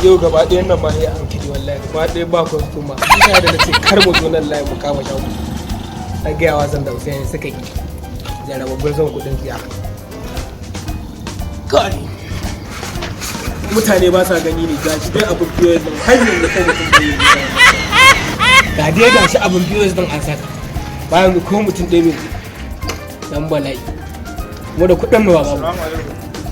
yau gaba ɗayan nan ma ya hankali wallahi gaba ɗaya ba kwastoma ina da nace kar mu zo nan layi mu kama shago na gaya wa zan da Hussein suka yi jarababbin son kuɗin siya kai mutane ba sa gani ne gashi dai abin biyo nan har yanzu kai mutum bai yi ga dai gashi abin biyo nan an saka bayan ko mutum ɗaya bai dan bala'i mu da kuɗin mu ba babu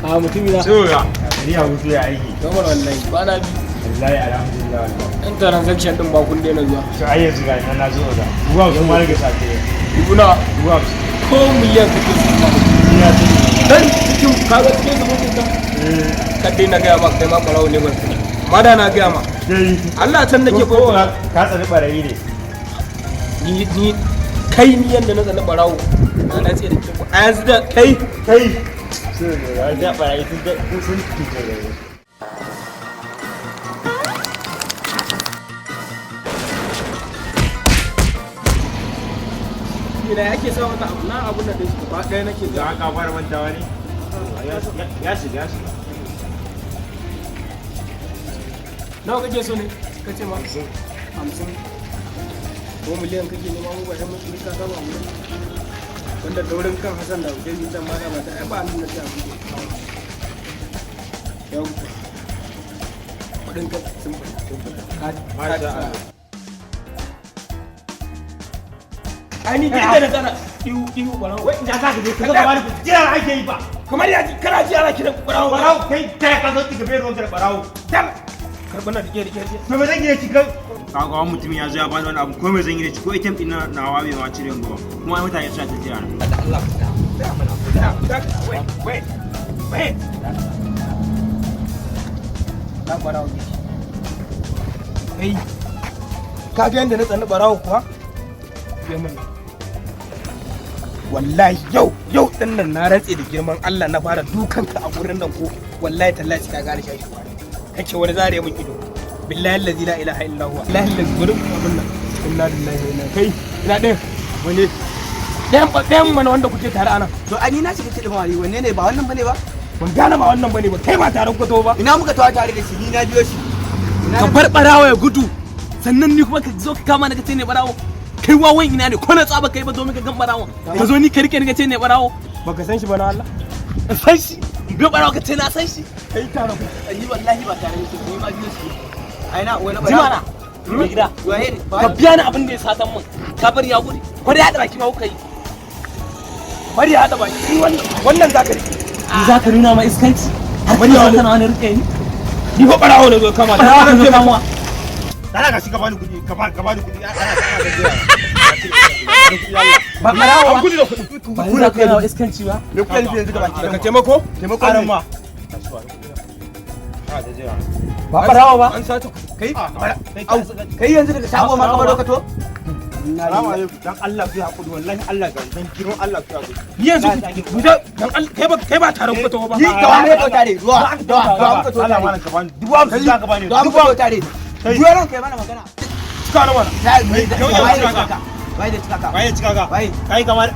a mutum ya ni a hutu ya aiki kamar wallahi ba na bi wallahi alhamdulillah ɗan transaction ɗin ba kun daina zuwa to ai yanzu ga na zo da ruwa su ma rage sake dubuna ruwa ko miliyan kake su ya ce dan cikin kaga cikin su mutum kan kadai na gaya maka kai ma ɓarawo ne ban sani ma da na gaya ma dai Allah can nake ko ka tsani barayi ne ni kai ni yanda na tsani ɓarawo na ce da kin a yanzu da kai sai da barayi sun tuke da ina yake sa wata abu na abun da dai ba ɗaya nake da aka fara mantawa ne ya shiga nawa kake so ne kace ma 50 ko miliyan kake nema mu ba ɗan mutum ka saba mu wanda daurin kan Hassan da Hussein can ma da mata ai ba nan da abu yau kudin ka sun fita ani kike da tsara ihu barawo wai da za ka je ka ga bani jira ake yi ba kamar ya ji kana ji ana kiran barawo kai ka zo ki gabe ruwan barawo dal karbana dike to me zan yi ci ka kaga wani mutum ya zo ya bani wani abu ko me zan yi da ci ko item din na nawa bai ma cire ba kuma ai mutane suna ta jira na Allah wait dan barawo ne kai ka ga yanda na tsani barawo kuwa sai mun wallahi yau din nan na ratse da girman Allah na fara dukanka a gurin nan ko wallahi tallahi ka gane shi kake wani zare mun ido billahi allazi la ilaha illa huwa billahi allazi gurin abun nan inna lillahi wa inna kai ina ɗayan wani ɗayan mana wanda kuke tare anan to ani na shiga cikin mawari wanne ne ba wannan bane ba ban gane ba wannan bane ba kai ba tare ku tawo ba ina muka tawa tare da shi ni na biyo shi ka bar barawo ya gudu sannan ni kuma ka zo ka kama na ka ce ne barawo kai wawan ina ne ko na tsaba kai ba domin ka gan barawo ka zo ni ka rike ni ka ce ne barawo baka san shi ba na Allah san shi ga barawo ka ce na san shi kai tare ku ni wallahi ba tare da shi ni ma biyo shi ai na wani jimana mai gida waye ka biya ni abin da ya satan min ka bar ya gudu bari ya haɗa baki ma kuka yi bari ya haɗa baki wannan zaka rike ni za ka nuna ma iskanci har bari ya kana wani rike ni ni fa barawo ne zo kama barawo ka zo kama dala ga shi ka bani kudi ka bani kudi ana da jira ba barawo ba kudi da kudi ba za ka yi wa iskanci ba me kuka nufi yanzu da baki ka taimako aran ma ba barawo ba an sato kai kai yanzu daga shago ma kamar ka to Salamu alaikum dan Allah ku hakuri wallahi Allah ga dan kiron Allah ku hakuri yanzu dan Allah kai ba tare ku tawo ba ni ka wani ka tare ruwa muka to Allah tare mana ka bani dubu amsa za ka bani ruwa muka to tare ruwa ran kai mana magana cika na mana bai da cika ka waye cika ka bai kai kamar